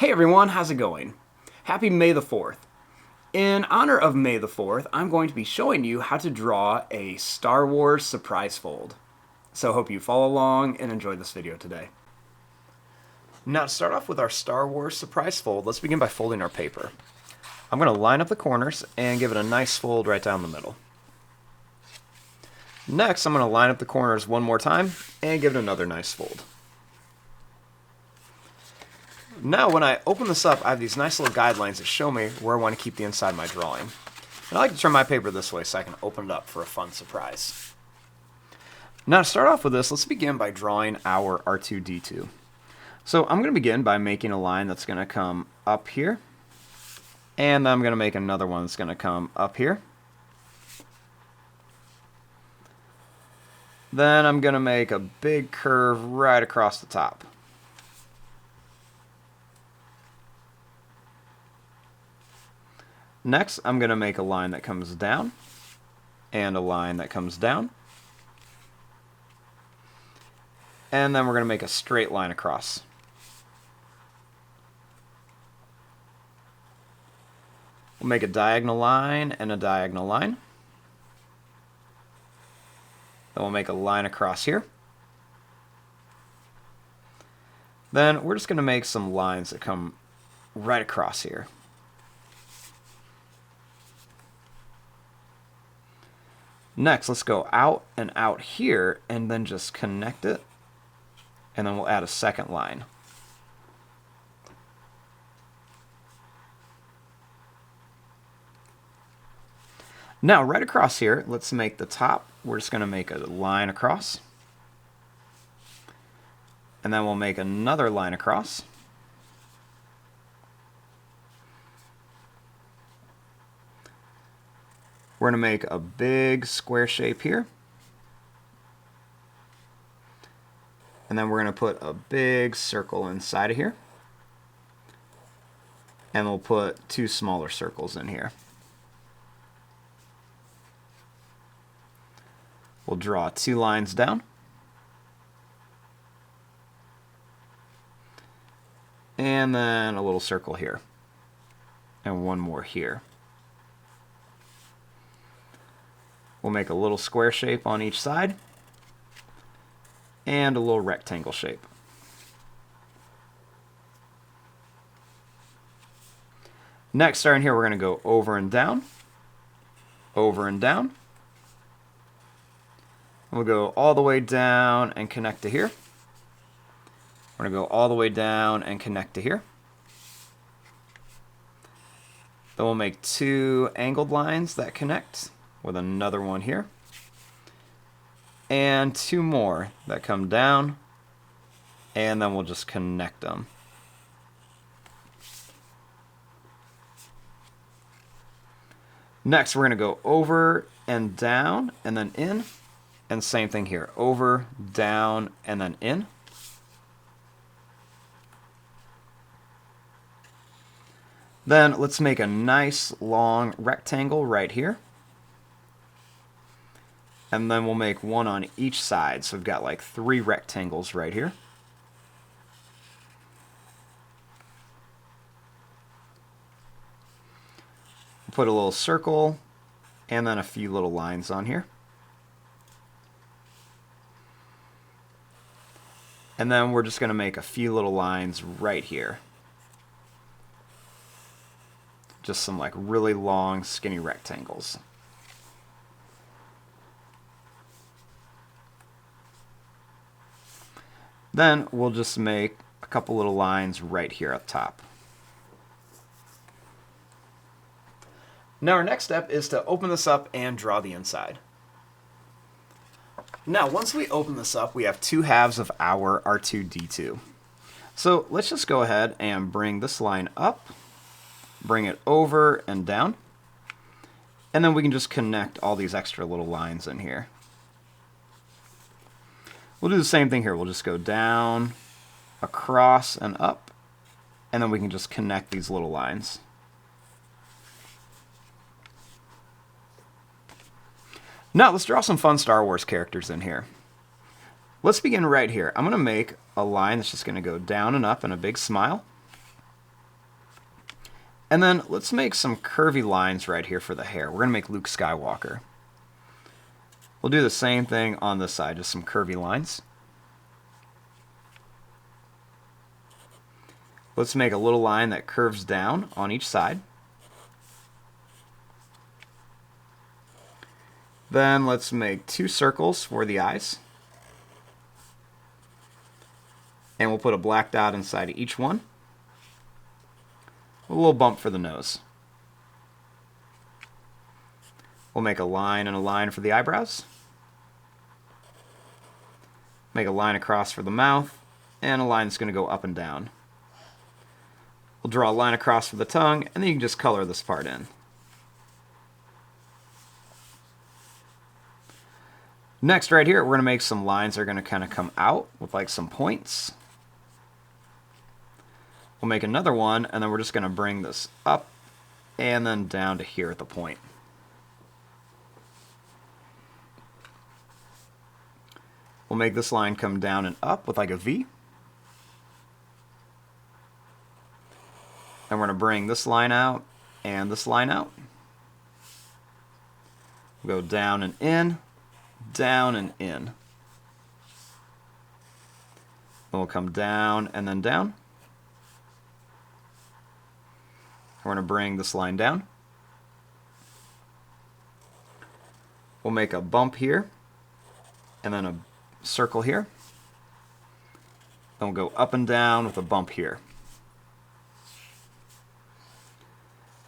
Hey everyone, how's it going? Happy May the 4th. In honor of May the 4th, I'm going to be showing you how to draw a Star Wars surprise fold. So hope you follow along and enjoy this video today. Now to start off with our Star Wars surprise fold, let's begin by folding our paper. I'm going to line up the corners and give it a nice fold right down the middle. Next, I'm going to line up the corners one more time and give it another nice fold. Now when I open this up, I have these nice little guidelines that show me where I want to keep the inside of my drawing. And I like to turn my paper this way so I can open it up for a fun surprise. Now to start off with this, let's begin by drawing our R2-D2. So I'm going to begin by making a line that's going to come up here. And I'm going to make another one that's going to come up here. Then I'm going to make a big curve right across the top. Next, I'm going to make a line that comes down, and a line that comes down. And then we're going to make a straight line across. We'll make a diagonal line and a diagonal line. Then we'll make a line across here. Then we're just going to make some lines that come right across here. Next, let's go out and out here and then just connect it. And then we'll add a second line. Now, right across here, let's make the top. We're just going to make a line across. And then we'll make another line across. We're going to make a big square shape here. And then we're going to put a big circle inside of here. And we'll put two smaller circles in here. We'll draw two lines down. And then a little circle here. And one more here. We'll make a little square shape on each side. And a little rectangle shape. Next, starting here, we're going to go over and down. Over and down. We'll go all the way down and connect to here. We're going to go all the way down and connect to here. Then we'll make two angled lines that connect with another one here. And two more that come down. And then we'll just connect them. Next, we're going to go over and down and then in. And same thing here, over, down, and then in. Then let's make a nice long rectangle right here. And then we'll make one on each side. So we've got like three rectangles right here. Put a little circle and then a few little lines on here. And then we're just going to make a few little lines right here. Just some like really long, skinny rectangles. Then we'll just make a couple little lines right here up top. Now our next step is to open this up and draw the inside. Now, once we open this up, we have two halves of our R2-D2. So let's just go ahead and bring this line up, bring it over and down, and then we can just connect all these extra little lines in here. We'll do the same thing here. We'll just go down, across, and up, and then we can just connect these little lines. Now, let's draw some fun Star Wars characters in here. Let's begin right here. I'm going to make a line that's just going to go down and up in a big smile. And then let's make some curvy lines right here for the hair. We're going to make Luke Skywalker. We'll do the same thing on this side, just some curvy lines. Let's make a little line that curves down on each side. Then let's make 2 circles for the eyes. And we'll put a black dot inside of each one. A little bump for the nose. We'll make a line and a line for the eyebrows. Make a line across for the mouth, and a line that's going to go up and down. We'll draw a line across for the tongue, and then you can just color this part in. Next, right here, we're going to make some lines that are going to kind of come out with like some points. We'll make another one, and then we're just going to bring this up and then down to here at the point. We'll make this line come down and up with like a V. And we're going to bring this line out and this line out. We'll go down and in, down and in. Then we'll come down and then down. We're going to bring this line down. We'll make a bump here and then a circle here. Then we'll go up and down with a bump here.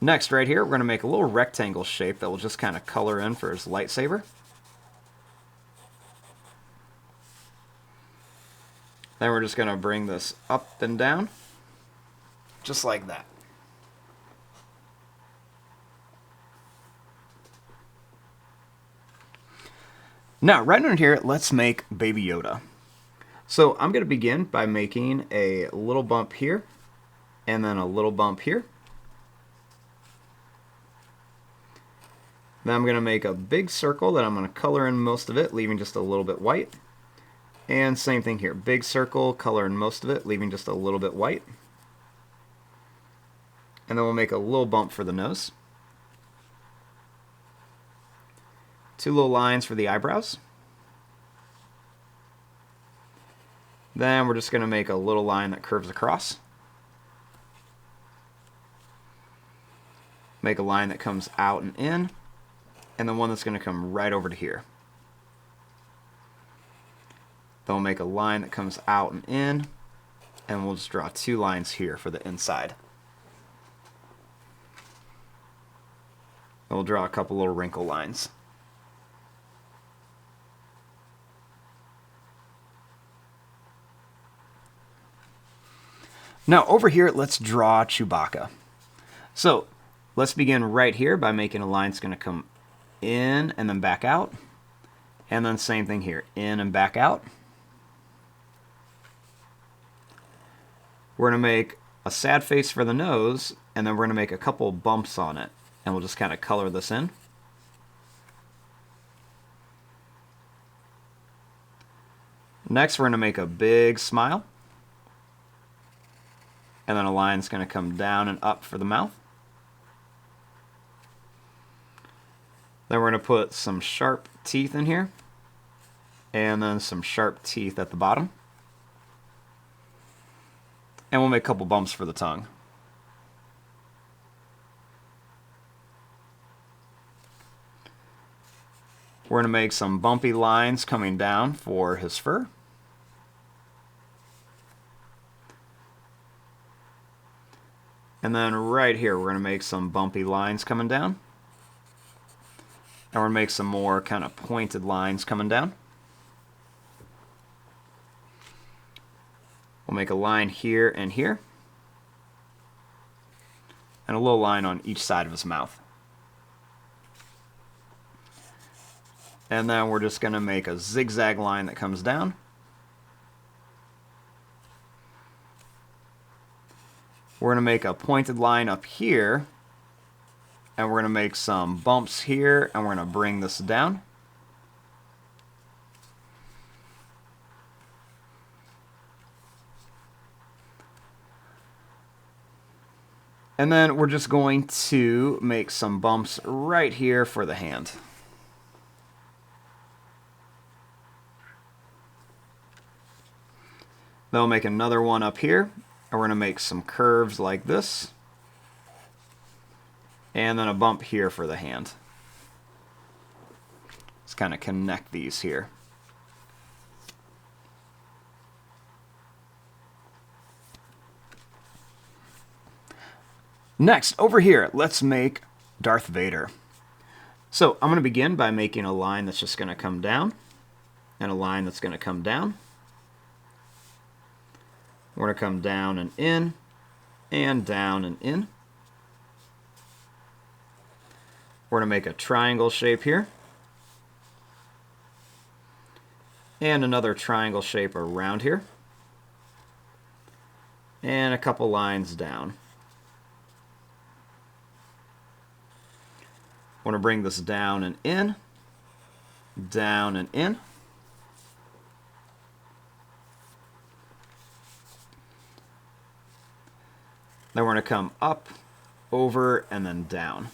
Next, right here, we're going to make a little rectangle shape that we'll just kind of color in for his lightsaber. Then we're just going to bring this up and down, just like that. Now, right under here, let's make Baby Yoda. So I'm going to begin by making a little bump here, and then a little bump here. Then I'm going to make a big circle that I'm going to color in most of it, leaving just a little bit white. And same thing here, big circle, color in most of it, leaving just a little bit white. And then we'll make a little bump for the nose. 2 little lines for the eyebrows. Then we're just going to make a little line that curves across. Make a line that comes out and in, and then one that's going to come right over to here. Then we'll make a line that comes out and in, and we'll just draw 2 lines here for the inside. And we'll draw a couple little wrinkle lines. Now over here, let's draw Chewbacca. So let's begin right here by making a line that's going to come in and then back out. And then same thing here, in and back out. We're going to make a sad face for the nose, and then we're going to make a couple bumps on it. And we'll just kind of color this in. Next, we're going to make a big smile. And then a line's going to come down and up for the mouth. Then we're going to put some sharp teeth in here. And then some sharp teeth at the bottom. And we'll make a couple bumps for the tongue. We're going to make some bumpy lines coming down for his fur. And then right here, we're going to make some bumpy lines coming down. And we're going to make some more kind of pointed lines coming down. We'll make a line here and here. And a little line on each side of his mouth. And then we're just going to make a zigzag line that comes down. We're going to make a pointed line up here, and we're going to make some bumps here, and we're going to bring this down. And then we're just going to make some bumps right here for the hand. Then we'll make another one up here, and we're going to make some curves like this. And then a bump here for the hand. Let's kind of connect these here. Next, over here, let's make Darth Vader. So I'm going to begin by making a line that's just going to come down, and a line that's going to come down. We're going to come down and in, and down and in. We're going to make a triangle shape here, and another triangle shape around here, and a couple lines down. I want to bring this down and in, down and in. Then we're going to come up, over, and then down.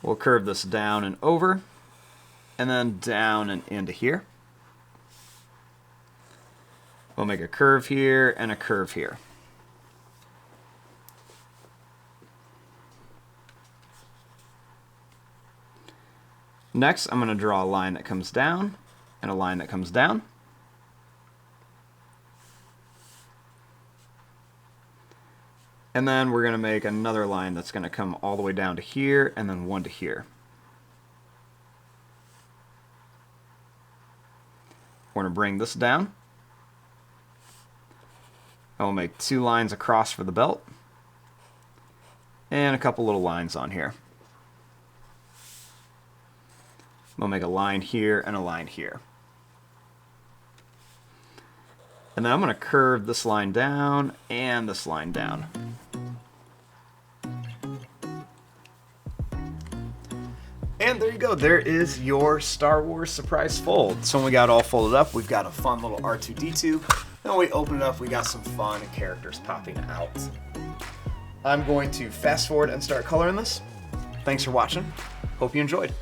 We'll curve this down and over, and then down and into here. We'll make a curve here and a curve here. Next, I'm going to draw a line that comes down and a line that comes down. And then we're going to make another line that's going to come all the way down to here and then one to here. We're going to bring this down. I will make two lines across for the belt and a couple little lines on here. We'll make a line here and a line here. And then I'm going to curve this line down and this line down. And there you go. There is your Star Wars surprise fold. So when we got it all folded up, we've got a fun little R2-D2. Then when we open it up, we got some fun characters popping out. I'm going to fast forward and start coloring this. Thanks for watching. Hope you enjoyed.